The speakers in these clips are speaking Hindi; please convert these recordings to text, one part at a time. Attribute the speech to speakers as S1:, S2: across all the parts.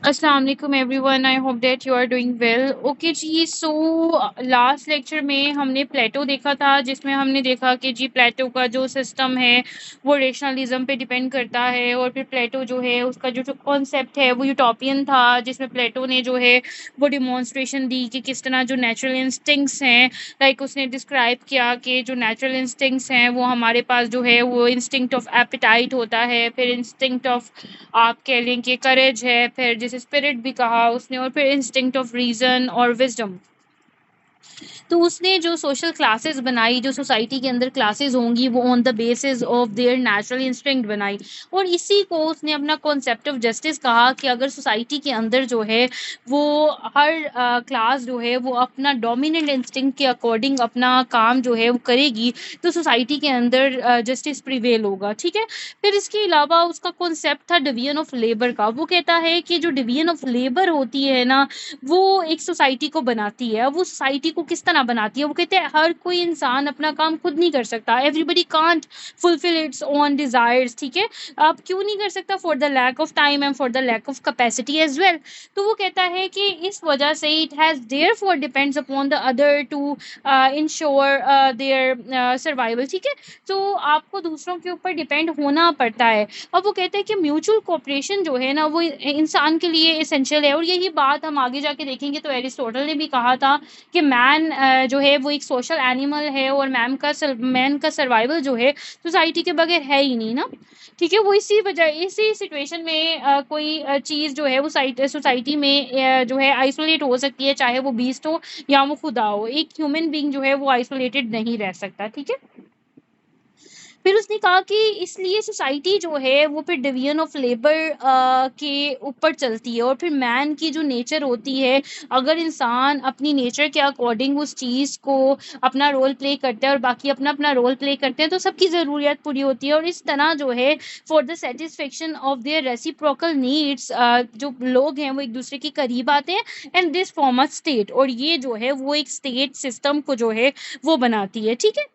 S1: अस्सलाम वालेकुम everyone, I hope that you are doing well. Okay जी, सो लास्ट लेक्चर में हमने प्लेटो देखा था, जिसमें हमने देखा कि जी प्लेटो का जो सिस्टम है वो रेशनलिज्म पे डिपेंड करता है। और फिर प्लेटो जो है उसका जो कॉन्सेप्ट है वो यूटोपियन था, जिसमें प्लेटो ने जो है वो डिमॉन्स्ट्रेशन दी कि किस तरह जो नेचुरल इंस्टिंक्ट्स हैं, लाइक उसने डिस्क्राइब किया कि जो नेचुरल इंस्टिंक्ट्स हैं वो हमारे पास जो है वो इंस्टिंक्ट ऑफ एपिटाइट होता है, फिर इंस्टिंक्ट ऑफ आप कह लें कि करेज है, फिर जैसे स्पिरिट भी कहा उसने, और फिर इंस्टिंक्ट ऑफ रीजन और विजडम। तो उसने जो सोशल क्लासेस बनाई, जो सोसाइटी के अंदर क्लासेस होंगी वो on the basis of their natural instinct बनाई। और इसी को उसने अपना कॉन्सेप्ट ऑफ जस्टिस कहा कि अगर सोसाइटी के अंदर जो है वो हर क्लास जो है वो अपना डोमिनेंट इंस्टिंक्ट के अकॉर्डिंग अपना काम जो है वो करेगी, तो सोसाइटी के अंदर जस्टिस प्रिवेल होगा। ठीक है। फिर इसके अलावा उसका कॉन्सेप्ट था डिवीजन ऑफ लेबर का। वो कहता है कि जो डिवीजन ऑफ लेबर होती है ना, वो एक सोसाइटी को बनाती है। अब वो सोसाइटी को किस तरह बनाती है, वो कहते हैं हर कोई इंसान अपना काम खुद नहीं कर सकता, everybody can't fulfil its own desires. ठीक है। अब क्यों नहीं कर सकता? For the lack of time and for the lack of capacity as well. तो वो कहता है कि इस वजह से it has therefore depends upon the other to ensure their survival. ठीक है। तो आपको दूसरों के ऊपर डिपेंड होना पड़ता है। अब वो कहते हैं कि म्यूचुअल कोऑपरेशन जो है ना वो इंसान के लिए एसेंशियल है। और यही बात हम आगे जाके देखेंगे तो एरिस्टोटल ने भी कहा था कि मैन जो है वो एक सोशल एनिमल है, और मैन का सर्वाइवल जो है सोसाइटी के बगैर है ही नहीं ना। ठीक है। वो इसी वजह इसी सिचुएशन में कोई चीज़ जो है वो सोसाइटी में जो है आइसोलेट हो सकती है, चाहे वो बीस्ट हो या वो खुदा हो। एक ह्यूमन बीइंग जो है वो आइसोलेटेड नहीं रह सकता। ठीक है। फिर उसने कहा कि इसलिए सोसाइटी जो है वो फिर डिवीजन ऑफ लेबर के ऊपर चलती है। और फिर मैन की जो नेचर होती है, अगर इंसान अपनी नेचर के अकॉर्डिंग उस चीज़ को अपना रोल प्ले करता है और बाकी अपना अपना रोल प्ले करते हैं, तो सबकी ज़रूरियात पूरी होती है। और इस तरह जो है for the satisfaction of their reciprocal needs, जो लोग हैं वो एक दूसरे के करीब आते हैं, and this form a state. और ये जो है वो एक स्टेट सिस्टम को जो है वो बनाती है। ठीक है।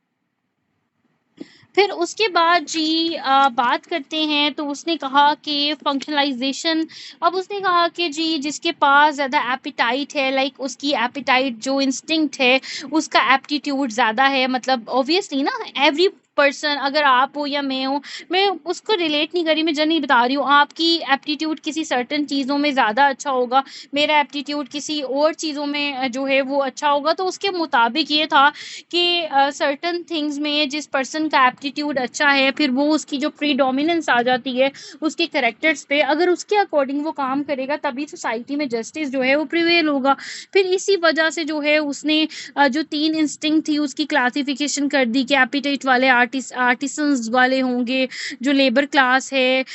S1: फिर उसके बाद जी बात करते हैं तो उसने कहा कि फंक्शनलाइजेशन। अब उसने कहा कि जी जिसके पास ज़्यादा एपिटाइट है, लाइक उसकी एपिटाइट जो इंस्टिंक्ट है उसका एप्टीट्यूड ज़्यादा है। मतलब ऑब्वियसली ना, एवरी पर्सन, अगर आप हो या मैं हूँ, मैं उसको रिलेट नहीं करी, मैं जनरली बता रही हूँ, आपकी एप्टीट्यूड किसी सर्टन चीज़ों में ज़्यादा अच्छा होगा, मेरा एप्टीट्यूड किसी और चीज़ों में जो है वो अच्छा होगा। तो उसके मुताबिक ये था कि सर्टन थिंग्स में जिस पर्सन का एप्टीट्यूड अच्छा है, फिर वो उसकी जो प्रीडोमिनेंस आ जाती है उसके कैरेक्टर्स पे, अगर उसके अकॉर्डिंग वो काम करेगा तभी सोसाइटी में जस्टिस जो है वो प्रिवेल होगा। फिर इसी वजह से जो है उसने जो तीन इंस्टिंक्ट थी उसकी क्लासिफिकेशन कर दी कि एपिटाइट वाले आर्टिसंस वाले होंगे, जो लेबर क्लास है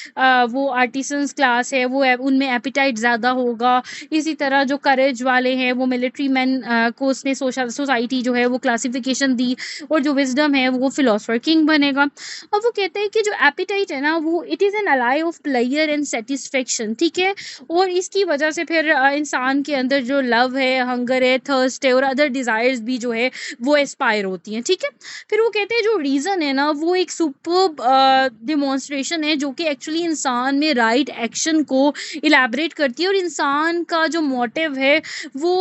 S1: वो आर्टिसंस क्लास है, वो उनमें एपिटाइट ज़्यादा होगा। इसी तरह जो करेज वाले हैं वो मिलिट्री मैन को उसने सोसाइटी जो है वो क्लासिफिकेशन दी। और जो विजडम है वो फिलोसफर किंग बनेगा। अब वो कहते हैं कि जो एपिटाइट है ना वो it is an alloy of player and satisfaction. ठीक है। और इसकी वजह से फिर इंसान के अंदर जो लव है, हंगर है, थर्स्ट है और अदर डिज़ायर्स भी जो है वो एस्पायर होती हैं। ठीक है। फिर वो कहते हैं जो रीज़न है ना वो एक सुपर्ब डिमॉन्स्ट्रेशन है, जो कि एक्चुअली इंसान में राइट एक्शन को इलैबोरेट करती है, और इंसान का जो मोटिव है वो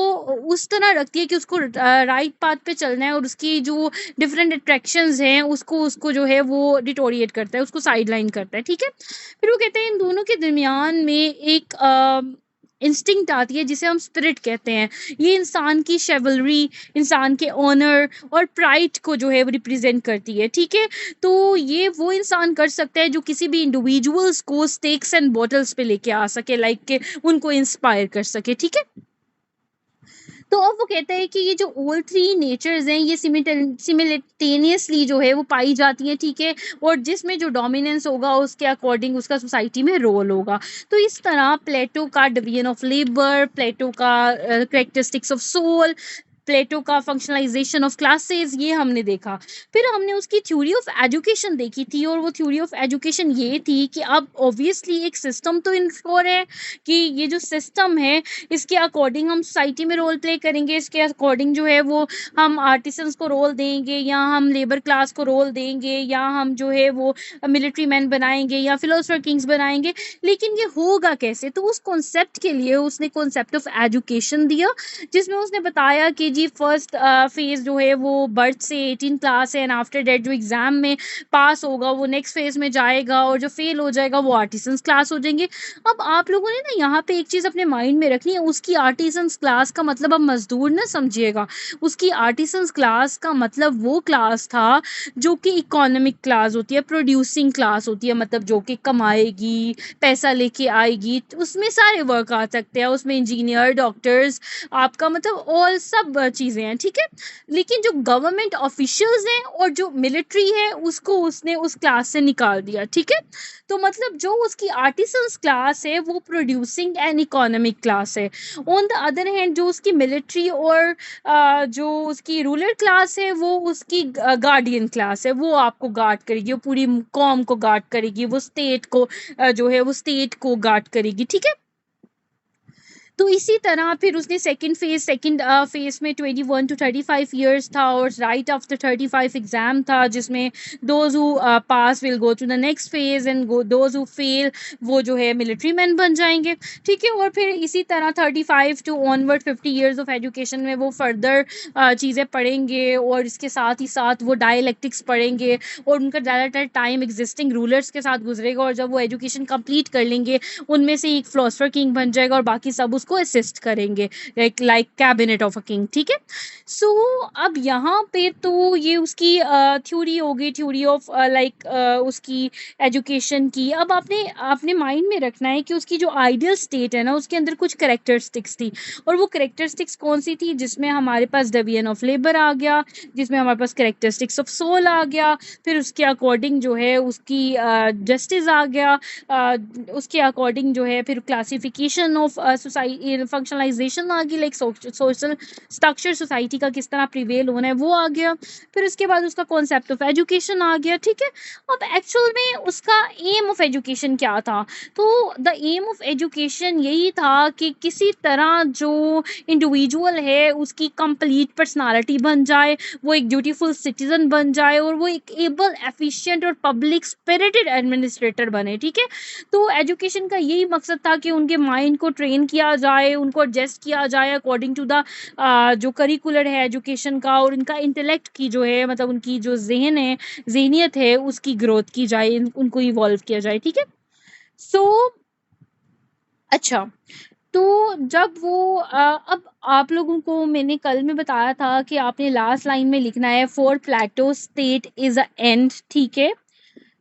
S1: उस तरह रखती है कि उसको राइट पाथ पे चलना है, और उसकी जो डिफरेंट अट्रैक्शंस हैं उसको उसको जो है वो डिटोरिएट करता है, उसको साइडलाइन करता है। ठीक है। फिर वो कहते हैं इन दोनों के दरमियान में एक इंस्टिंक्ट आती है जिसे हम स्पिरिट कहते हैं। ये इंसान की शेवलरी, इंसान के ऑनर और प्राइड को जो है वो रिप्रेजेंट करती है। ठीक है। तो ये वो इंसान कर सकता है जो किसी भी इंडिविजुअल्स को स्टेक्स एंड बॉटल्स पे लेके आ सके, लाइक के उनको इंस्पायर कर सके। ठीक है। तो अब वो कहता है कि ये जो ऑल थ्री नेचर्स हैं ये सिमिल्टेनियसली जो है वो पाई जाती हैं। ठीक है। और जिसमें जो डोमिनेंस होगा उसके अकॉर्डिंग उसका सोसाइटी में रोल होगा। तो इस तरह प्लेटो का डिवीजन ऑफ लेबर, प्लेटो का करेक्टरिस्टिक्स ऑफ सोल, प्लेटो का फंक्शनलाइजेशन ऑफ क्लासेस, ये हमने देखा। फिर हमने उसकी थ्योरी ऑफ एजुकेशन देखी थी, और वो थ्योरी ऑफ एजुकेशन ये थी कि अब ऑब्वियसली एक सिस्टम तो इंश्योर है कि ये जो सिस्टम है इसके अकॉर्डिंग हम सोसाइटी में रोल प्ले करेंगे, इसके अकॉर्डिंग जो है वो हम आर्टिसंस को रोल देंगे, या हम लेबर क्लास को रोल देंगे, या हम जो है वो मिलिट्री मैन बनाएंगे, या फिलोसफर किंग्स बनाएंगे। लेकिन ये होगा कैसे? तो उस कॉन्सेप्ट के लिए उसने कॉन्सेप्ट ऑफ एजुकेशन दिया, जिसमें उसने बताया कि जी फर्स्ट फेज जो है वो बर्थ से 18 क्लास है, एंड आफ्टर डेट जो एग्जाम में पास होगा वो नेक्स्ट फेज में जाएगा, और जो फेल हो जाएगा वो आर्टिसंस क्लास हो जाएंगे। अब आप लोगों ने ना यहाँ पे एक चीज अपने माइंड में रखनी है, उसकी आर्टिसंस क्लास का मतलब अब मजदूर ना समझिएगा। उसकी आर्टिसंस क्लास का मतलब वो क्लास था जो कि इकोनॉमिक क्लास होती है, प्रोड्यूसिंग क्लास होती है, मतलब जो कि कमाएगी, पैसा लेके आएगी, तो उसमें सारे वर्क आ सकते हैं, उसमें इंजीनियर, डॉक्टर्स, आपका मतलब ऑल सब चीजें हैं, ठीक है। लेकिन जो गवर्नमेंट ऑफिशियल्स हैं और जो मिलिट्री है उसको उसने उस क्लास से निकाल दिया, ठीक है। तो मतलब जो उसकी आर्टिसंस क्लास है वो प्रोड्यूसिंग एंड इकोनॉमिक क्लास है। ऑन द अदर हैंड जो उसकी मिलिट्री और जो उसकी रूलर क्लास है वो उसकी गार्डियन क्लास है, वो आपको गार्ड करेगी, वो पूरी कौम को गार्ड करेगी, वो स्टेट को जो है वो स्टेट को गार्ड करेगी, ठीक है। तो इसी तरह फिर उसने सेकंड फेज में 21 to 35 इयर्स था, और राइट आफ्टर 35 एग्जाम था, जिसमें those who pass will go to the next phase, and those who fail वो जो है मिलिट्री मैन बन जाएंगे, ठीक है। और फिर इसी तरह 35 to onward 50 years of education में वो फर्दर चीज़ें पढ़ेंगे, और इसके साथ ही साथ वो डायलेक्टिक्स पढ़ेंगे, और उनका ज़्यादातर टाइम एग्जिस्टिंग रूलर्स के साथ गुजरेगा, और जब वो एजुकेशन कंप्लीट कर लेंगे उनमें से एक फिलोसफर किंग बन जाएगा, और बाकी सब उसको असिस्ट करेंगे, like cabinet of a king, ठीक है। सो अब यहाँ पे तो ये उसकी थ्योरी हो गई, थ्योरी ऑफ लाइक उसकी एजुकेशन की। अब आपने आपने माइंड में रखना है कि उसकी जो आइडियल स्टेट है ना उसके अंदर कुछ करेक्टरिस्टिक्स थी, और वो करेक्टरिस्टिक्स कौन सी थी? जिसमें हमारे पास डिवीजन ऑफ लेबर आ गया, जिसमें हमारे पास करेक्टरिस्टिक्स ऑफ सोल आ गया, फिर उसके अकॉर्डिंग जो है उसकी जस्टिस आ गया, उसके अकॉर्डिंग जो है फिर क्लासिफिकेशन ऑफ सोसाइटी, फंक्शनलाइजेशन आ गई, लाइक सोशल स्ट्रक्चर सोसाइटी का किस तरह प्रिवेल होना है वो आ गया, फिर उसके बाद उसका कॉन्सेप्ट ऑफ एजुकेशन आ गया, ठीक है। अब एक्चुअल में उसका एम ऑफ एजुकेशन क्या था? तो द एम ऑफ एजुकेशन यही था कि किसी तरह जो इंडिविजुअल है उसकी कंप्लीट पर्सनालिटी बन जाए, वो एक ब्यूटीफुल सिटीजन बन जाए, और वो एक एबल, एफिशिएंट और पब्लिक स्पिरिटेड एडमिनिस्ट्रेटर बने, ठीक है। तो एजुकेशन का यही मकसद था कि उनके माइंड को ट्रेन किया जाए, उनको एडजस्ट किया जाए अकॉर्डिंग टू द जो करिकुलर है एजुकेशन का, और उनका इंटेलेक्ट की जो है मतलब उनकी जो जहन है, जहनियत है, उसकी ग्रोथ की जाए, उनको इवॉल्व किया जाए, ठीक है। सो अच्छा, तो जब वो अब आप लोगों को मैंने कल में बताया था कि आपने लास्ट लाइन में लिखना है for Plato state is a end, ठीक है,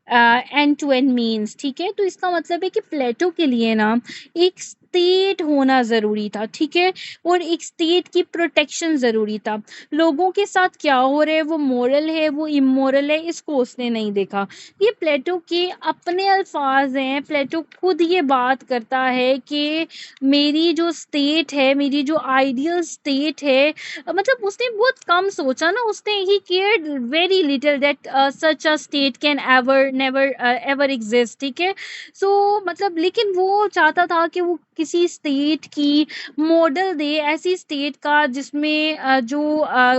S1: एंड टू एंड मीन्स, ठीक है। तो इसका मतलब है कि प्लेटो के लिए ना एक स्टेट होना ज़रूरी था, ठीक है, और एक स्टेट की प्रोटेक्शन ज़रूरी था। लोगों के साथ क्या हो रहा है, वो मोरल है वो इमोरल है, इसको उसने नहीं देखा। ये प्लेटो के अपने अल्फाज हैं, प्लेटो खुद ये बात करता है कि मेरी जो स्टेट है, मेरी जो आइडियल स्टेट है, मतलब उसने बहुत कम सोचा ना, उसने ही cared very little that such a state can ever never ever exist, ठीक है। सो मतलब लेकिन वो चाहता था कि वो किसी स्टेट की मॉडल दे, ऐसी स्टेट का जिसमें जो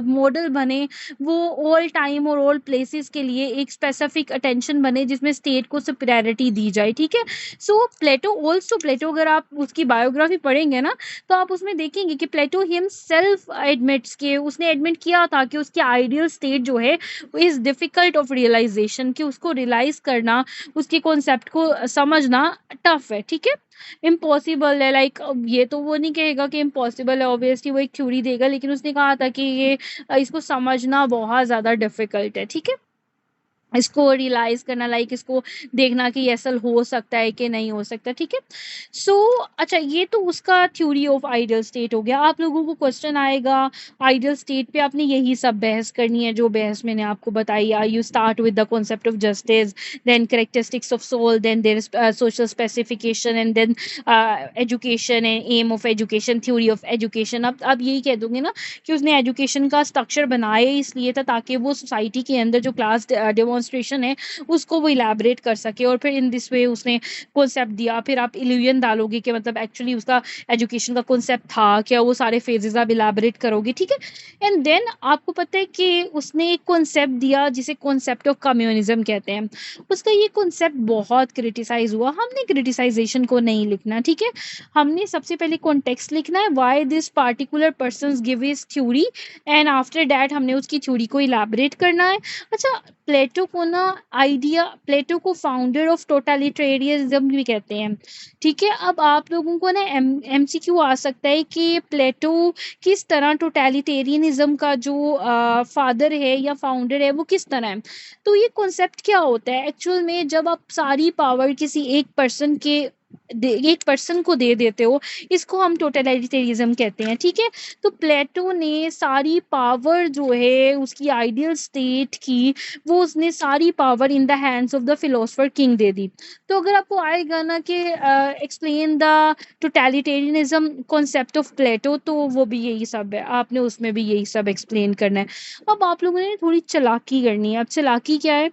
S1: मॉडल बने वो ऑल टाइम और ऑल प्लेसेस के लिए एक स्पेसिफिक अटेंशन बने, जिसमें स्टेट को सुपीरियरिटी दी जाए, ठीक है। सो प्लेटो ऑल्सो, प्लेटो अगर आप उसकी बायोग्राफी पढ़ेंगे ना तो आप उसमें देखेंगे कि प्लेटो हिमसेल्फ एडमिट्स के, उसने एडमिट किया था कि उसकी आइडियल स्टेट जो है इज डिफिकल्ट ऑफ रियलाइजेशन, कि उसको रियलाइज करना, उसके कॉन्सेप्ट को समझना टफ है, ठीक है, इम्पॉसिबल है। लाइक ये तो वो नहीं कहेगा कि इम्पॉसिबल है, ऑब्वियसली वो एक थ्योरी देगा, लेकिन उसने कहा था कि ये इसको समझना बहुत ज़्यादा डिफिकल्ट है, ठीक है। इसको रियलाइज करना, लाइक इसको देखना कि ऐसा हो सकता है कि नहीं हो सकता, ठीक है। सो अच्छा, ये तो उसका थ्योरी ऑफ आइडियल स्टेट हो गया। आप लोगों को क्वेश्चन आएगा आइडियल स्टेट पे, आपने यही सब बहस करनी है जो बहस मैंने आपको बताई। You start with the concept of justice, then characteristics of soul, then there is social specification, and then education and aim of education, theory of education. अब यही कह दूंगे ना कि उसने एजुकेशन का स्ट्रक्चर बनाया इसलिए था ताकि वो सोसाइटी के अंदर जो क्लास डेमोन्स्ट्रेशन है उसको वो इलेबरेट कर सके, और फिर इन दिस वे उसने कॉन्सेप्ट दिया। फिर आप इल्यूजन डालोगे कि मतलब एक्चुअली उसका एजुकेशन का कॉन्सेप्ट था क्या, वो सारे फेजेस आप इलेबरेट करोगे, ठीक है। एंड देन आपको पता है कि उसने एक कॉन्सेप्ट दिया जिसे कॉन्सेप्ट ऑफ कम्युनिज्म कहते हैं। उसका ये कॉन्सेप्ट बहुत क्रिटिसाइज हुआ। हमने क्रिटिसाइजेशन को नहीं लिखना, ठीक है। हमने सबसे पहले कॉन्टेक्स्ट लिखना है, why this particular person give his theory, and after that हमने उसकी थ्योरी को इलेबरेट करना है। अच्छा, प्लेटो को ना प्लेटो को फाउंडर ऑफ टोटलिटेरियनिज्म भी कहते हैं, ठीक है। अब आप लोगों को ना एमसीक्यू आ सकता है कि प्लेटो किस तरह टोटलिटेरियनिज्म का जो फादर है या फाउंडर है वो किस तरह है। तो ये कॉन्सेप्ट क्या होता है एक्चुअल में, जब आप सारी पावर किसी एक पर्सन को दे देते हो, इसको हम टोटलिटेरिज्म कहते हैं, ठीक है। तो प्लेटो ने सारी पावर जो है उसकी आइडियल स्टेट की, वो उसने सारी power in the hands of the philosopher king दे दी। तो अगर आपको आएगा ना कि explain the totalitarianism concept of Plato, तो वो भी यही सब है, आपने उसमें भी यही सब एक्सप्लेन करना है। अब आप लोगों ने थोड़ी चालाकी करनी है। अब चालाकी क्या है,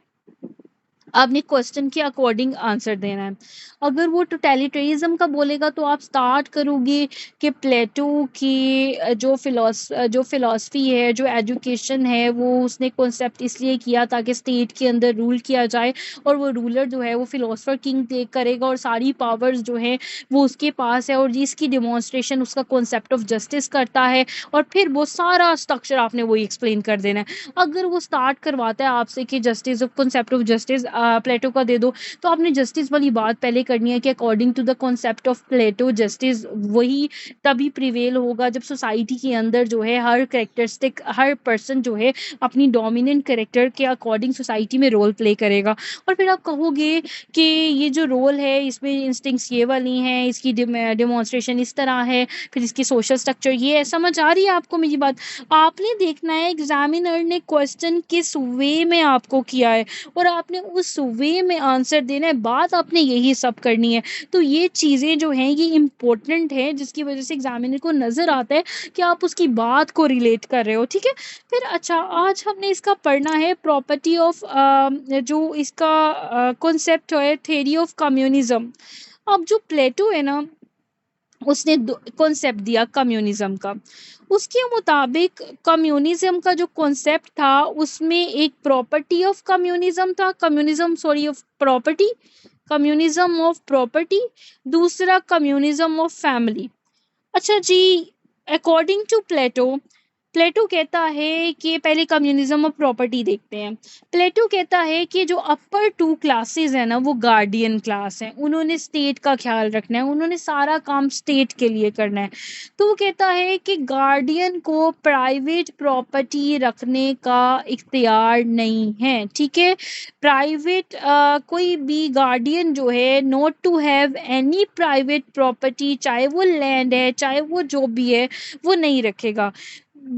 S1: आपने क्वेश्चन के अकॉर्डिंग आंसर देना है। अगर वो टोटलिटेरिज्म का बोलेगा तो आप स्टार्ट करोगे कि प्लेटो की जो फिलॉसफी है, जो एजुकेशन है, वो उसने कॉन्सेप्ट इसलिए किया ताकि स्टेट के अंदर रूल किया जाए, और वो रूलर जो है वो फिलोसफर किंग टेक करेगा और सारी पावर्स जो है वो उसके पास है, और जिसकी डिमॉन्स्ट्रेशन उसका कॉन्सेप्ट ऑफ जस्टिस करता है। और फिर वो सारा स्ट्रक्चर आपने वही एक्सप्लेन कर देना है। अगर वो स्टार्ट करवाता है आपसे कि justice of concept of justice Plato का दे दो, तो आपने जस्टिस वाली बात पहले करनी है कि according to the concept of Plato justice वही तभी प्रिवेल होगा जब सोसाइटी के अंदर जो है हर पर्सन जो है अपनी डोमिनेंट कैरेक्टर के अकॉर्डिंग सोसाइटी में रोल प्ले करेगा। और फिर आप कहोगे कि ये जो रोल है इसमें इंस्टिंक्ट्स ये वाली हैं, इसकी डिमॉन्स्ट्रेशन इस तरह है, फिर इसकी सोशल स्ट्रक्चर ये है। समझ आ रही है आपको मेरी बात? आपने देखना है एग्जामिनर ने क्वेश्चन किस वे में आपको किया है, और आपने उस वे में आंसर देना है। बात आपने यही सब करनी है। तो ये चीज़ें जो हैं ये इम्पोर्टेंट है, जिसकी वजह से एग्जामिनर को नज़र आता है कि आप उसकी बात को रिलेट कर रहे हो, ठीक है। फिर अच्छा, आज हमने इसका पढ़ना है प्रॉपर्टी ऑफ जो इसका कॉन्सेप्ट है थ्योरी ऑफ कम्युनिज्म। अब जो प्लेटो है ना, उसने कॉन्सेप्ट दिया कम्युनिज्म का। उसके मुताबिक कम्युनिज्म का जो कॉन्सेप्ट था उसमें एक प्रॉपर्टी ऑफ कम्युनिज्म था, communism sorry of property, communism of property, दूसरा कम्युनिज्म ऑफ फैमिली। अच्छा जी, अकॉर्डिंग टू प्लेटो, प्लेटो कहता है कि पहले कम्युनिज्म ऑफ प्रॉपर्टी देखते हैं। प्लेटो कहता है कि जो अपर टू क्लासेस है ना वो गार्डियन क्लास है, उन्होंने स्टेट का ख्याल रखना है, उन्होंने सारा काम स्टेट के लिए करना है। तो वो कहता है कि गार्डियन को प्राइवेट प्रॉपर्टी रखने का इख्तियार नहीं है, ठीक है। प्राइवेट कोई भी गार्डियन जो है not to have any private property, चाहे वो लैंड है चाहे वो जो भी है, वो नहीं रखेगा।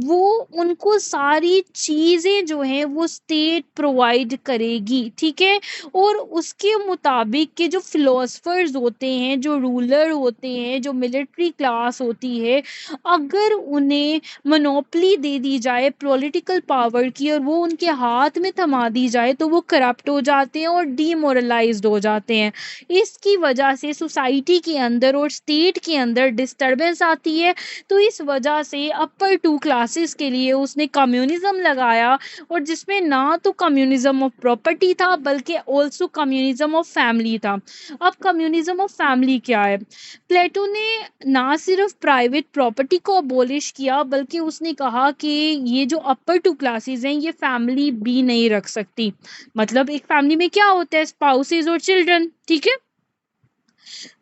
S1: वो उनको सारी चीजें जो हैं वो स्टेट प्रोवाइड करेगी, ठीक है। और उसके मुताबिक के जो फिलोसफर्स होते हैं, जो रूलर होते हैं, जो मिलिट्री क्लास होती है, अगर उन्हें मोनोपली दे दी जाए पॉलिटिकल पावर की और वो उनके हाथ में थमा दी जाए, तो वो करप्ट हो जाते हैं और डीमोरलाइज्ड हो जाते हैं। इसकी वजह से सोसाइटी के अंदर और स्टेट के अंदर डिस्टरबेंस आती है। तो इस वजह से अपर टू क्लासेस के लिए उसने कम्युनिज्म लगाया, और जिसमें ना तो कम्युनिज्म ऑफ प्रॉपर्टी था बल्कि ऑल्सो कम्युनिज्म ऑफ फैमिली था। अब कम्युनिज्म ऑफ फैमिली क्या है? प्लेटो ने ना सिर्फ प्राइवेट प्रॉपर्टी को अबोलिश किया, बल्कि उसने कहा कि ये जो अपर टू क्लासेस हैं ये फैमिली भी नहीं रख सकती। मतलब एक फैमिली में क्या होता है, स्पाउसेस और चिल्ड्रन, ठीक है।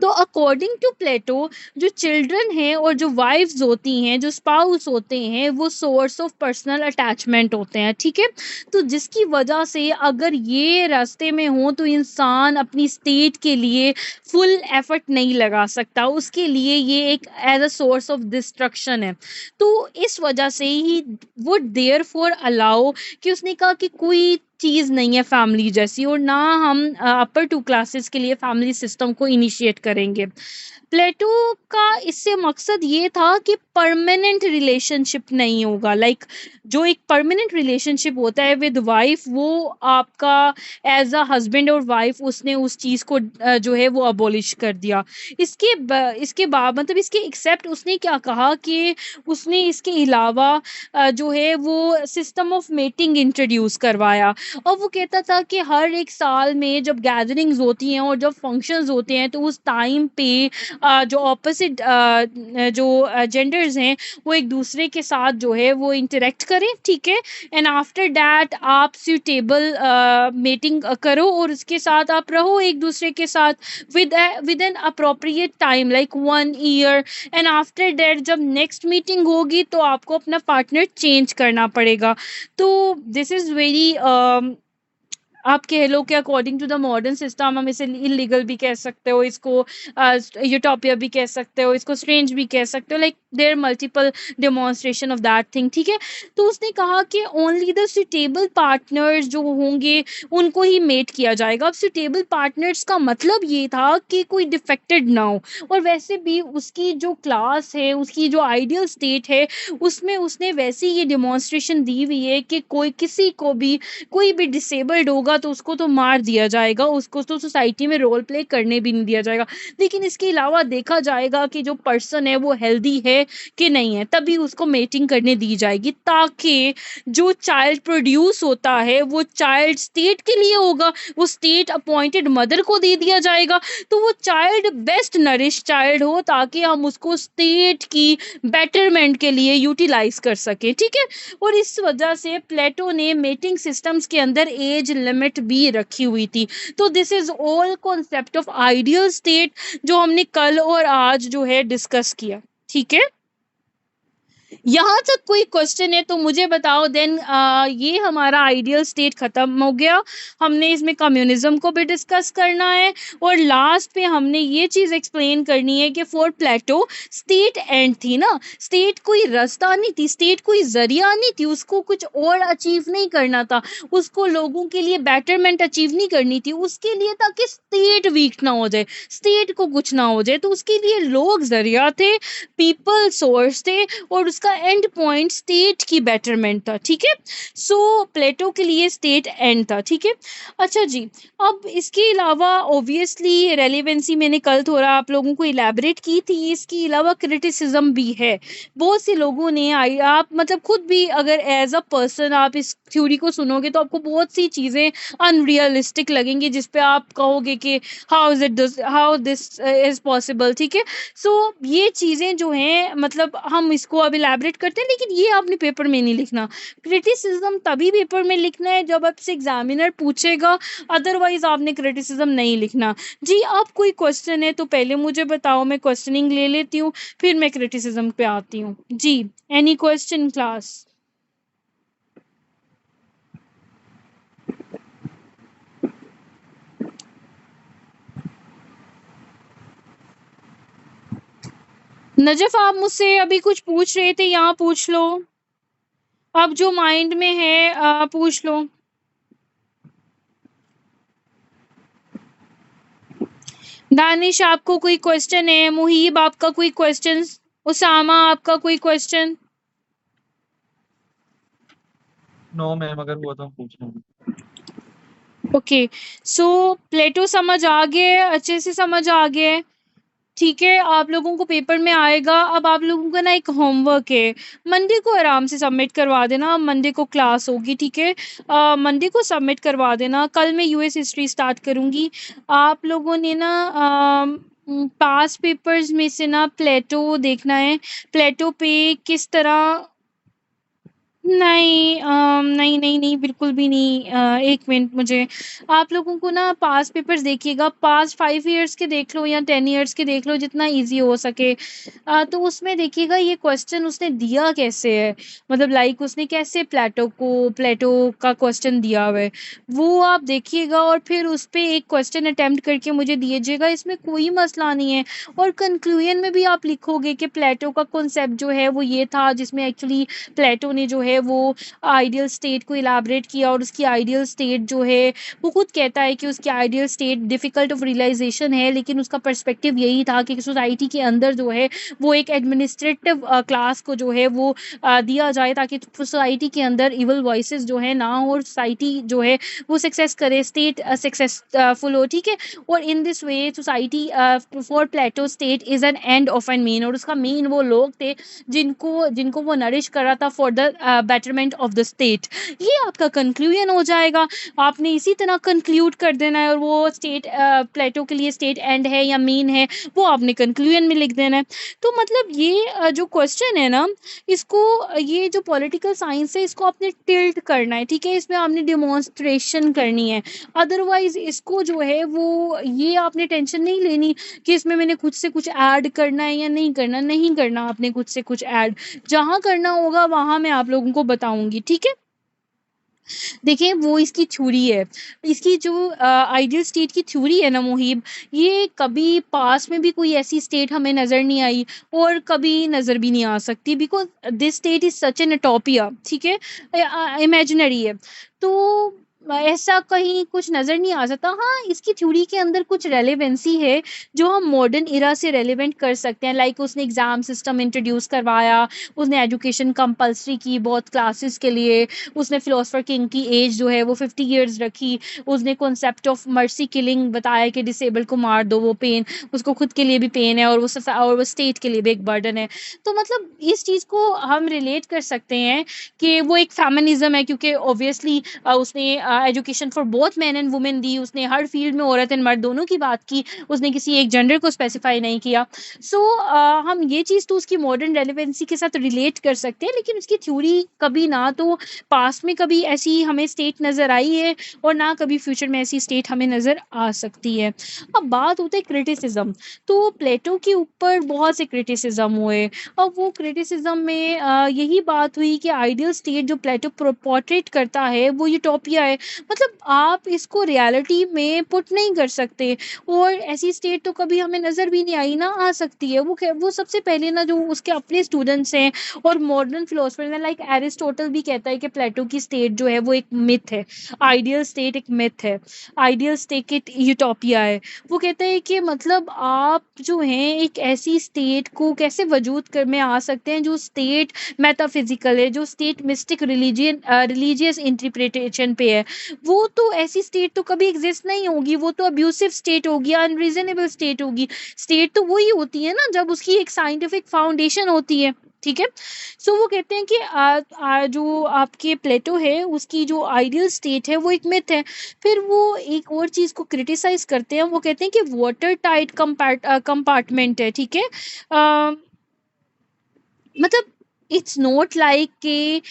S1: तो अकॉर्डिंग टू प्लेटो जो चिल्ड्रन हैं और जो वाइफ्स होती हैं, जो स्पाउस होते हैं, वो सोर्स ऑफ पर्सनल अटैचमेंट होते हैं, ठीक है। तो जिसकी वजह से अगर ये रास्ते में हो तो इंसान अपनी स्टेट के लिए फुल एफर्ट नहीं लगा सकता, उसके लिए ये एक as a source of destruction है। तो इस वजह से ही वो देयर फॉर अलाउ कि उसने कहा कि कोई चीज़ नहीं है फैमिली जैसी, और ना हम अपर टू क्लासेस के लिए फैमिली सिस्टम को इनिशिएट करेंगे। प्लेटो का इससे मकसद ये था कि परमानेंट रिलेशनशिप नहीं होगा, लाइक जो एक परमानेंट रिलेशनशिप होता है विद वाइफ, वो आपका एज अ हस्बैंड और वाइफ उसने उस चीज़ को जो है वो अबॉलिश कर दिया। इसके बाद मतलब इसके एक्सेप्ट उसने क्या कहा कि उसने इसके अलावा जो है वो सिस्टम ऑफ मेटिंग इंट्रोड्यूस करवाया। और वो कहता था कि हर एक साल में जब गैदरिंग्स होती हैं और जब फंक्शंस होते हैं तो उस टाइम पे जो ऑपोजिट जो जेंडर्स हैं वो एक दूसरे के साथ जो है वो इंटरेक्ट करें, ठीक है। एंड आफ्टर दैट आप सुटेबल मीटिंग करो और उसके साथ आप रहो एक दूसरे के साथ with an appropriate time like 1 year. And after that जब नेक्स्ट मीटिंग होगी तो आपको अपना पार्टनर चेंज करना पड़ेगा। तो दिस इज़ वेरी आप कह लो कि according to the modern system हम इसे इलीगल भी कह सकते हो, इसको यूटोपिया भी कह सकते हो, इसको स्ट्रेंज भी कह सकते हो, like there multiple demonstration of that thing, ठीक है। तो उसने कहा कि ओनली द सुटेबल पार्टनर्स जो होंगे उनको ही मेट किया जाएगा। अब सुटेबल पार्टनर्स का मतलब ये था कि कोई डिफेक्टेड ना हो, और वैसे भी उसकी जो क्लास है, उसकी जो आइडियल स्टेट है, उसमें उसने वैसे ये डेमोन्स्ट्रेशन दी हुई है कि कोई किसी को भी कोई भी डिसेबल्ड होगा तो उसको तो मार दिया जाएगा, उसको तो सोसाइटी में रोल प्ले करने भी नहीं दिया जाएगा। लेकिन इसके अलावा देखा जाएगा कि जो पर्सन है वो हेल्दी है कि नहीं है, तभी उसको मेटिंग करने दी जाएगी, ताकि जो चाइल्ड प्रोड्यूस होता है वो चाइल्ड स्टेट के लिए होगा, वो स्टेट अपॉइंटेड मदर को दे दिया जाएगा, तो वो चाइल्ड बेस्ट नरिश चाइल्ड हो, ताकि हम उसको स्टेट की बेटरमेंट के लिए यूटिलाइज कर सके, ठीक है। और इस वजह से प्लेटो ने मेटिंग सिस्टम्स के अंदर एज लिमिट भी रखी हुई थी। तो this is all concept of ideal state जो हमने कल और आज जो है डिस्कस किया, ठीक है। यहाँ तक कोई क्वेश्चन है तो मुझे बताओ, देन ये हमारा आइडियल स्टेट खत्म हो गया। हमने इसमें कम्युनिज्म को भी डिस्कस करना है, और लास्ट पे हमने ये चीज एक्सप्लेन करनी है कि फॉर प्लेटो स्टेट एंड थी ना, स्टेट कोई रास्ता नहीं थी, स्टेट कोई जरिया नहीं थी, उसको कुछ और अचीव नहीं करना था, उसको लोगों के लिए बेटरमेंट अचीव नहीं करनी थी, उसके लिए था कि स्टेट वीक ना हो जाए, स्टेट को कुछ ना हो जाए, तो उसके लिए लोग जरिया थे, पीपल सोर्स थे, और उसका एंड पॉइंट स्टेट की बेटरमेंट था, ठीक है। सो प्लेटो के लिए स्टेट एंड था, ठीक है। अच्छा जी, अब इसके अलावा ऑब्वियसली रेलेवेंसी मैंने कल थोड़ा आप लोगों को इलेबरेट की थी, इसके अलावा क्रिटिसिज्म भी है। बहुत से लोगों ने आप मतलब खुद भी अगर एज अ पर्सन आप इस थ्योरी को सुनोगे तो आपको बहुत सी चीज़ें अनरियलिस्टिक लगेंगी, जिस पे आप कहोगे कि हाउ दिस इज पॉसिबल, ठीक है। सो ये चीज़ें जो हैं मतलब हम इसको अब इलेबरेट करते हैं, लेकिन ये आपने पेपर में नहीं लिखना। क्रिटिसिज्म तभी पेपर में लिखना है जब आपसे एग्जामिनर पूछेगा, अदरवाइज आपने क्रिटिसिज्म नहीं लिखना। जी, आप कोई क्वेश्चन है तो पहले मुझे बताओ, मैं क्वेश्चनिंग ले लेती हूँ, फिर मैं क्रिटिसिज्म पे आती हूँ। जी, एनी क्वेश्चन क्लास? नजफ, आप मुझसे अभी कुछ पूछ रहे थे, यहाँ पूछ लो, अब जो माइंड में है पूछ लो। दानिश, आपको कोई क्वेश्चन है? मुहीब, आपका कोई क्वेश्चन? उसामा, आपका कोई क्वेश्चन?
S2: नो मैम, अगर हुआ तो हम पूछ लेंगे।
S1: ओके, सो प्लेटो समझ आ गए, अच्छे से समझ आ गए, ठीक है। आप लोगों को पेपर में आएगा। अब आप लोगों का ना एक होमवर्क है, मंडे को आराम से सबमिट करवा देना, मंडे को क्लास होगी, ठीक है। मंडे को सबमिट करवा देना, कल मैं यूएस हिस्ट्री स्टार्ट करूँगी। आप लोगों ने ना पास पेपर्स में से ना प्लेटो देखना है, प्लेटो पे किस तरह नहीं नहीं, नहीं, नहीं, बिल्कुल भी नहीं। 1 मिनट मुझे आप लोगों को ना पास्ट पेपर्स देखिएगा, पास्ट 5 इयर्स के देख लो या 10 इयर्स के देख लो जितना ईज़ी हो सके। तो उसमें देखिएगा ये क्वेश्चन उसने दिया कैसे है, मतलब लाइक उसने कैसे प्लेटो का क्वेश्चन दिया हुआ है, वो आप देखिएगा और फिर उस पे एक क्वेश्चन अटेम्प्ट करके मुझे दीजिएगा, इसमें कोई मसला नहीं है। और कंक्लूजन में भी आप लिखोगे कि प्लेटो का कॉन्सेप्ट जो है वो ये था, जिसमें एक्चुअली प्लेटो ने जो है वो आइडियल स्टेट को इलैबोरेट किया और उसकी आइडियल स्टेट जो है वो खुद कहता है कि उसकी ideal state difficult of realisation है, लेकिन उसका पर्सपेक्टिव यही था कि सोसाइटी के अंदर जो है वो एक एडमिनिस्ट्रेटिव क्लास को जो है वो दिया जाए, ताकि सोसाइटी के अंदर इवल वॉइसेस जो है ना हो और सोसाइटी जो है वो सक्सेस करे, स्टेट सक्सेसफुल हो, ठीक है। और in this way society for Plato state is an end of an mean, और उसका मीन वो लोग थे जिनको जिनको वो नरिश कर रहा था for the betterment of the state. ये आपका कंक्लूजन हो जाएगा। आपने इसी तरह कंक्लूड कर देना है और वो स्टेट प्लेटो के लिए स्टेट एंड है या मीन है वो आपने कंक्लूजन में लिख देना है। तो मतलब ये जो क्वेश्चन है ना, इसको ये जो पॉलिटिकल साइंस है इसको आपने टिल्ट करना है, ठीक है, इसमें आपने डिमॉन्स्ट्रेशन करनी है। अदरवाइज इसको जो है वो ये आपने टेंशन नहीं लेनी कि इसमें मैंने खुद से कुछ ऐड करना है या नहीं करना, नहीं करना आपने खुद से कुछ ऐड, जहाँ करना होगा वहाँ मैं आप लोगों को बताऊंगी, ठीक है। देखिए वो इसकी थ्योरी है, इसकी जो आइडियल स्टेट की थ्योरी है ना मुहिब, ये कभी पास में भी कोई ऐसी स्टेट हमें नज़र नहीं आई और कभी नज़र भी नहीं आ सकती, because this state is such an utopia, ठीक है, इमेजिनरी है। तो ऐसा कहीं कुछ नज़र नहीं आ सकता। हाँ, इसकी थ्योरी के अंदर कुछ रेलेवेंसी है जो हम मॉडर्न इरा से रेलेवेंट कर सकते हैं, लाइक उसने एग्ज़ाम सिस्टम इंट्रोड्यूस करवाया, उसने एजुकेशन कंपलसरी की बहुत क्लासेस के लिए, उसने फिलोसफर किंग की एज जो है वो 50 इयर्स रखी, उसने कॉन्सेप्ट ऑफ मर्सी किलिंग बताया कि डिसेबल को मार दो, वो पेन उसको खुद के लिए भी पेन है और वो स्टेट के लिए भी एक बर्डन है। तो मतलब इस चीज़ को हम रिलेट कर सकते हैं कि वो एक फेमिनिज्म है, क्योंकि ऑब्वियसली उसने education for both man and women दी, उसने हर फील्ड में औरत एंड मर्द दोनों की बात की, उसने किसी एक जेंडर को स्पेसिफाई नहीं किया। सो हम ये चीज़ तो उसकी मॉडर्न रेलिवेंसी के साथ रिलेट कर सकते हैं, लेकिन उसकी थ्योरी कभी ना तो पास्ट में कभी ऐसी हमें स्टेट नज़र आई है और ना कभी फ्यूचर में ऐसी स्टेट हमें नज़र आ सकती है। अब बात होती है क्रिटिसिज्म। तो प्लेटो के ऊपर बहुत से क्रिटिसिज्म हुए। अब वो क्रिटिसिज्म में यही बात हुई कि आइडियल स्टेट जो प्लेटो पोर्ट्रेट करता है वो यूटोपिया है, मतलब आप इसको रियलिटी में पुट नहीं कर सकते, और ऐसी स्टेट तो कभी हमें नज़र भी नहीं आई ना आ सकती है। वो सबसे पहले ना जो उसके अपने स्टूडेंट्स हैं और मॉडर्न फिलोसफर में लाइक एरिस्टोटल भी कहता है कि प्लेटो की स्टेट जो है वो एक मिथ है, आइडियल स्टेट एक मिथ है, आइडियल स्टेट एक यूटोपिया है। वो कहता है कि मतलब आप जो हैं एक ऐसी स्टेट को कैसे वजूद कर में आ सकते हैं जो स्टेट मेटाफिजिकल है, जो स्टेट मिस्टिक रिलीजियस इंटरप्रिटेशन पे है। वो तो ऐसी स्टेट तो कभी एग्जिस्ट नहीं होगी, वो तो अब्यूसिव स्टेट होगी, अनरीजनेबल स्टेट होगी। स्टेट तो वही होती है ना जब उसकी एक साइंटिफिक फाउंडेशन होती है, ठीक है। सो वो कहते हैं कि जो आपके प्लेटो है उसकी जो आइडियल स्टेट है वो एक मिथ है। फिर वो एक और चीज़ को क्रिटिसाइज करते हैं, वो कहते हैं कि वाटर टाइट कंपार्टमेंट है, ठीक है। मतलब इट्स नॉट लाइक कि,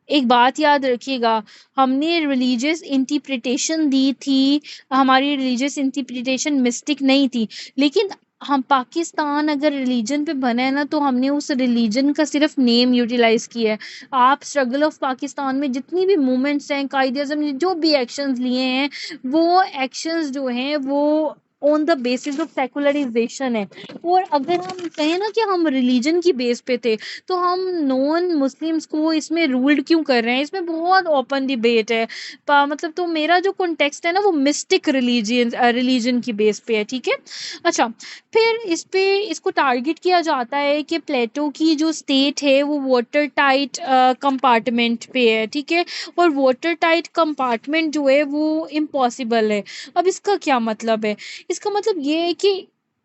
S1: एक बात याद रखिएगा, हमने रिलीजियस इंटरप्रिटेशन दी थी, हमारी रिलीजियस इंटरप्रिटेशन मिस्टिक नहीं थी, लेकिन हम पाकिस्तान अगर रिलीजन पे बना है ना तो हमने उस रिलीजन का सिर्फ नेम यूटिलाइज किया है। आप स्ट्रगल ऑफ पाकिस्तान में जितनी भी मूवमेंट्स हैं, कायदे आज़म ने जो भी एक्शंस लिए हैं, वो एक्शंस जो हैं वो on the basis of secularisation है। और अगर हम कहें ना कि हम रिलीजन की बेस पे थे, तो हम नॉन मुस्लिम्स को इसमें रूल्ड क्यों कर रहे हैं, इसमें बहुत ओपन डिबेट है। मतलब तो मेरा जो कॉन्टेक्स्ट है ना वो मिस्टिक रिलीजन की बेस पे है, ठीक है। अच्छा, फिर इसको टारगेट किया जाता है कि प्लेटो की जो स्टेट है वो वाटर टाइट कंपार्टमेंट पे है, ठीक है, और वाटर टाइट कंपार्टमेंट जो है वो इम्पॉसिबल है। अब इसका क्या मतलब है? इसका मतलब ये है कि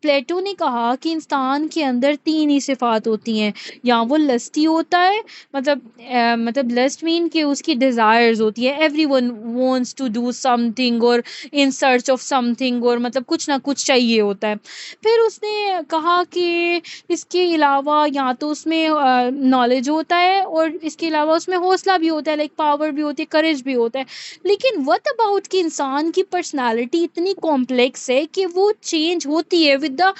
S1: प्लेटो ने कहा कि इंसान के अंदर 3 ही सिफ़ात होती हैं, या वो लस्टी होता है, मतलब लस्ट मीन कि उसकी डिज़ायर्स होती है, everyone wants to do something और इन सर्च ऑफ समथिंग, और मतलब कुछ ना कुछ चाहिए होता है। फिर उसने कहा कि इसके अलावा या तो उसमें नॉलेज होता है, और इसके अलावा उसमें हौसला भी होता है, लाइक पावर भी होती है, करेज भी होता है। लेकिन व्हाट अबाउट कि इंसान की पर्सनालिटी इतनी कॉम्प्लेक्स है कि वो चेंज होती है with the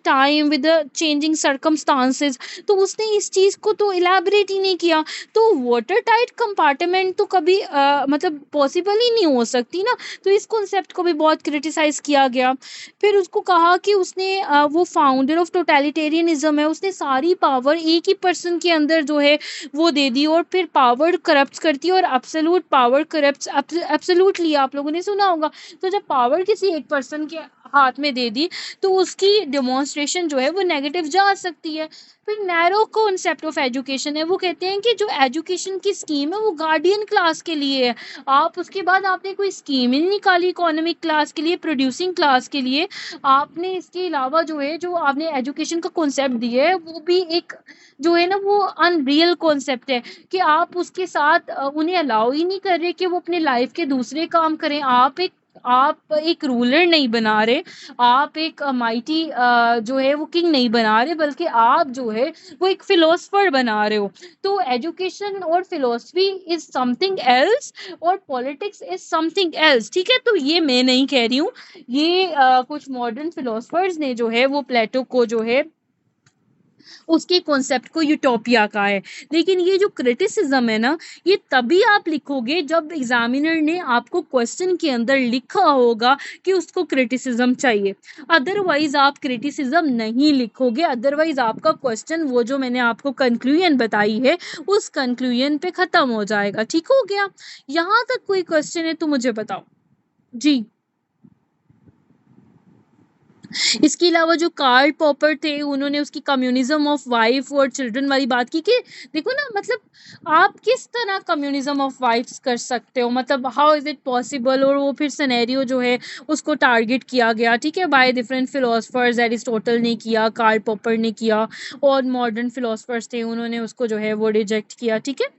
S1: time, with the changing circumstances. तो उसने इस चीज़ को तो इलैबोरेट ही नहीं किया। तो वाटर टाइट कंपार्टमेंट तो कभी मतलब पॉसिबल ही नहीं हो सकती ना। तो इस कॉन्सेप्ट को भी बहुत क्रिटिसाइज किया गया। फिर उसको कहा कि उसने वो फाउंडर ऑफ टोटलिटेरियनिज्म है, उसने सारी पावर एक ही पर्सन के अंदर जो है वो दे दी, और फिर पावर करप्ट करती है, और एब्सोल्यूट पावर करप्ट एब्सोल्युटली, आप लोगों ने सुना होगा। तो जब पावर किसी एक पर्सन के हाथ में दे दी, तो उसकी डेमोन्स्ट्रेशन जो है वो नेगेटिव जा सकती है। फिर नैरो कॉन्सेप्ट ऑफ एजुकेशन है, वो कहते हैं कि जो एजुकेशन की स्कीम है वो गार्डियन क्लास के लिए है। आप उसके बाद आपने कोई स्कीम ही नहीं निकाली इकोनॉमिक क्लास के लिए, प्रोड्यूसिंग क्लास के लिए। आपने इसके अलावा जो है, जो आपने एजुकेशन का कॉन्सेप्ट दिया है, वो भी एक जो है ना वो अनरियल कॉन्सेप्ट है, कि आप उसके साथ उन्हें अलाउ ही नहीं कर रहे कि वो अपने लाइफ के दूसरे काम करें। आप एक रूलर नहीं बना रहे, आप एक माइटी जो है वो किंग नहीं बना रहे, बल्कि आप जो है वो एक फिलोसफर बना रहे हो। तो एजुकेशन और फिलोसफी इज समथिंग एल्स, और पॉलिटिक्स इज समथिंग एल्स, ठीक है। तो ये मैं नहीं कह रही हूँ, ये कुछ मॉडर्न फिलोसफर्स ने जो है वो प्लेटो को जो है उसके कॉन्सेप्ट को यूटोपिया का है। लेकिन ये जो क्रिटिसिज्म है ना, ये तभी आप लिखोगे जब एग्जामिनर ने आपको क्वेश्चन के अंदर लिखा होगा कि उसको क्रिटिसिज्म चाहिए। अदरवाइज आप क्रिटिसिज्म नहीं लिखोगे, अदरवाइज आपका क्वेश्चन वो जो मैंने आपको कंक्लूजन बताई है उस कंक्लूजन पे खत्म हो जाएगा। ठीक हो गया? यहाँ तक कोई क्वेश्चन है तो मुझे बताओ जी। इसके अलावा जो कार्ल पॉपर थे, उन्होंने उसकी कम्युनिज्म ऑफ वाइफ और चिल्ड्रन वाली बात की कि देखो ना, मतलब आप किस तरह कम्युनिज्म ऑफ वाइफ्स कर सकते हो, मतलब हाउ इज इट पॉसिबल। और वो फिर सिनेरियो जो है उसको टारगेट किया गया, ठीक है, बाय डिफरेंट फिलोसफर्स। एरिस्टोटल ने किया, कार्ल पॉपर ने किया, और मॉडर्न फिलोसफर्स थे, उन्होंने उसको जो है वो रिजेक्ट किया, ठीक है।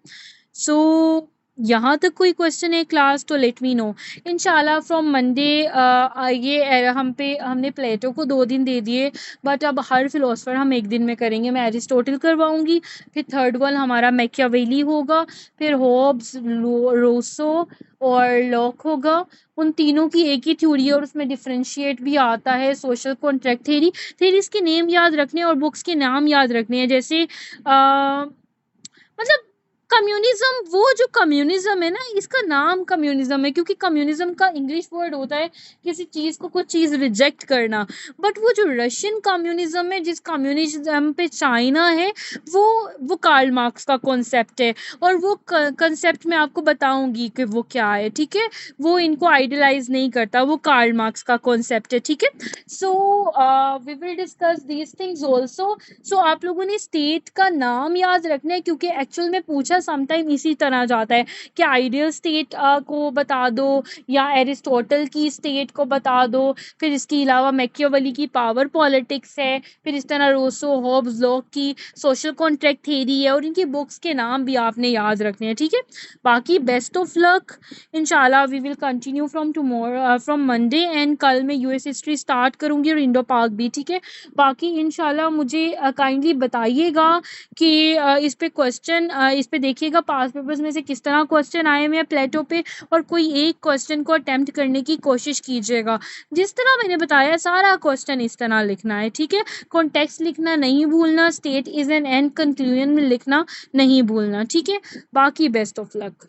S1: सो यहाँ तक कोई क्वेश्चन है क्लास तो लेट मी नो। इंशाल्लाह फ्रॉम मंडे हमने प्लेटो को 2 दिन दे दिए, बट अब हर फिलोसफर हम 1 दिन में करेंगे। मैं एरिस्टोटल करवाऊंगी, फिर थर्ड वन हमारा मैकियावेली होगा, फिर होब्स, रोसो और लॉक होगा। उन तीनों की एक ही थ्योरी है, और उसमें डिफरेंशिएट भी आता है सोशल कॉन्ट्रैक्ट थ्योरी। थ्योरीज के नेम याद रखने और बुक्स के नाम याद रखने हैं, जैसे मतलब कम्युनिज्म, वो जो कम्युनिज्म है ना, इसका नाम कम्युनिज्म है क्योंकि कम्युनिज्म का इंग्लिश वर्ड होता है किसी चीज को, कुछ चीज रिजेक्ट करना। बट वो जो रशियन कम्युनिज्म है, जिस कम्युनिज्म पे चाइना है, वो कार्ल मार्क्स का कॉन्सेप्ट है, और वो कॉन्सेप्ट मैं आपको बताऊंगी कि वो क्या है, ठीक है। वो इनको आइडलाइज नहीं करता, वो कार्ल मार्क्स का कॉन्सेप्ट है, ठीक है। So we will discuss these things also. So आप लोगों ने स्टेट का नाम याद रखना है, क्योंकि एक्चुअल में पूछा समटाइम इसी तरह जाता है कि आइडियल स्टेट को बता दो, या एरिस्टोटल की स्टेट को बता दो। फिर इसके अलावा मैकियावेली की पावर पॉलिटिक्स है, फिर इस तरह रोसो, हॉब्स, लॉक की सोशल कॉन्ट्रैक्ट थ्योरी है, और इनकी बुक्स के नाम भी आपने याद रखने हैं, ठीक है। बाकी बेस्ट ऑफ लक। इंशाल्लाह we will continue from tomorrow, from Monday, and कल मैं यूएस हिस्ट्री स्टार्ट करूंगी, और इंडो पार्क भी, ठीक है। बाकी इंशाल्लाह मुझे काइंडली बताइएगा कि इस पे क्वेश्चन, इस पे देखिएगा पास पेपर्स में से किस तरह क्वेश्चन आए हुए हैं प्लेटो पे, और कोई एक क्वेश्चन को अटेम्प्ट करने की कोशिश कीजिएगा। जिस तरह मैंने बताया सारा क्वेश्चन इस तरह लिखना है, ठीक है। कॉन्टेक्स्ट लिखना नहीं भूलना, state is an and conclusion में लिखना नहीं भूलना, ठीक है। बाकी बेस्ट ऑफ लक।